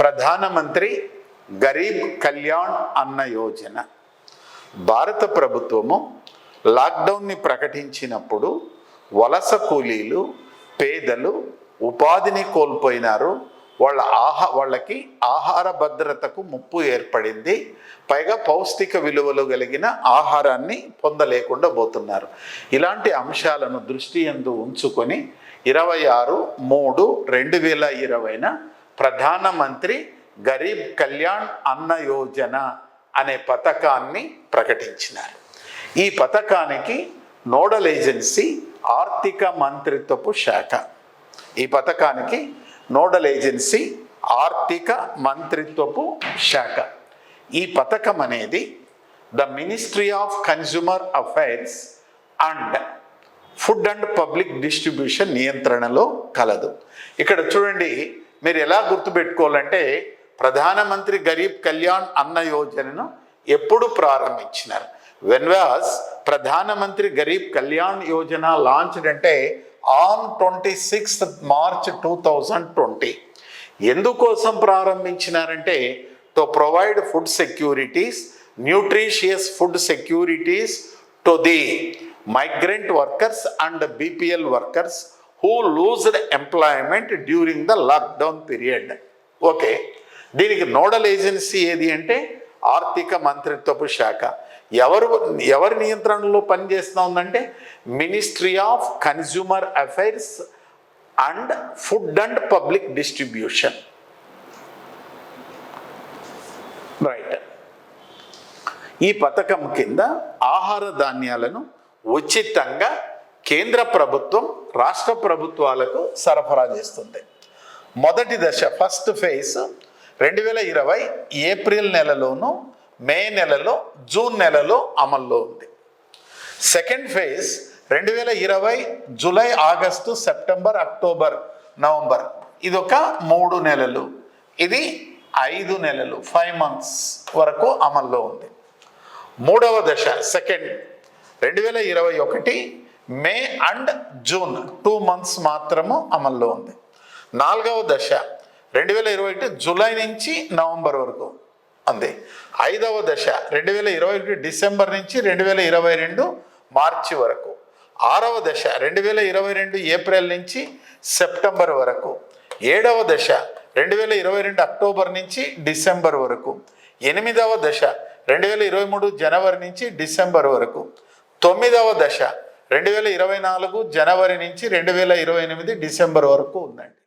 ప్రధానమంత్రి గరీబ్ కళ్యాణ్ అన్న యోజన. భారత ప్రభుత్వము లాక్డౌన్ని ప్రకటించినప్పుడు వలస కూలీలు, పేదలు ఉపాధిని కోల్పోయినారు. వాళ్ళకి ఆహార భద్రతకు ముప్పు ఏర్పడింది. పైగా పౌష్టిక విలువలు కలిగిన ఆహారాన్ని పొందలేకుండా పోతున్నారు. ఇలాంటి అంశాలను దృష్టి యందు ఉంచుకొని 26/3/2020 ప్రధానమంత్రి గరీబ్ కళ్యాణ్ అన్న యోజన అనే పథకాన్ని ప్రకటించినారు. ఈ పథకానికి నోడల్ ఏజెన్సీ ఆర్థిక మంత్రిత్వపు శాఖ. ఈ పథకానికి నోడల్ ఏజెన్సీ ఆర్థిక మంత్రిత్వపు శాఖ. ఈ పథకం అనేది the ministry of consumer affairs and food and public distribution నియంత్రణలో కలదు. ఇక్కడ చూడండి, మీరు ఎలా గుర్తుపెట్టుకోవాలంటే ప్రధానమంత్రి గరీబ్ కళ్యాణ్ అన్న యోజనను ఎప్పుడు ప్రారంభించినారు? When was Pradhanmantri Garib Kalyan Yojana launched అంటే ఆన్ 26th March 2020. ఎందుకోసం ప్రారంభించినారంటే to provide food securities, nutritious food securities to the migrant workers and BPL workers who lost employment during the lockdown period. Okay, దీనికి నోడల్ ఏజెన్సీ ఏది అంటే ఆర్థిక మంత్రిత్వపు శాఖ. ఎవరి నియంత్రణలో పనిచేస్తూ ఉందంటే ministry of consumer affairs and food and public distribution. Right. ఈ పథకం కింద ఆహార ధాన్యాలను ఉచితంగా కేంద్ర ప్రభుత్వం రాష్ట్ర ప్రభుత్వాలకు సరఫరా చేస్తుంది. మొదటి దశ, ఫస్ట్ ఫేజ్ 2020 ఏప్రిల్ నెలలోను, మే నెలలో, జూన్ నెలలో అమల్లో ఉంది. Second phase 2020 July, August, September, October, November. ఇదొక 3 నెలలు. ఇది 5 నెలలు, 5 months వరకు అమల్లో ఉంది. మూడవ దశ, second 2021 May and June, 2 months మాత్రము అమల్లో ఉంది. నాలుగవ దశ 2021 జూలై నుంచి నవంబర్ వరకు ఉంది. ఐదవ దశ 2021 డిసెంబర్ నుంచి 2022 మార్చి వరకు. ఆరవ దశ 2022 ఏప్రిల్ నుంచి సెప్టెంబర్ వరకు. ఏడవ దశ 2022 అక్టోబర్ నుంచి డిసెంబర్ వరకు. ఎనిమిదవ దశ 2023 జనవరి నుంచి డిసెంబర్ వరకు. తొమ్మిదవ దశ 2024 జనవరి నుంచి 2028 డిసెంబర్ వరకు ఉందండి.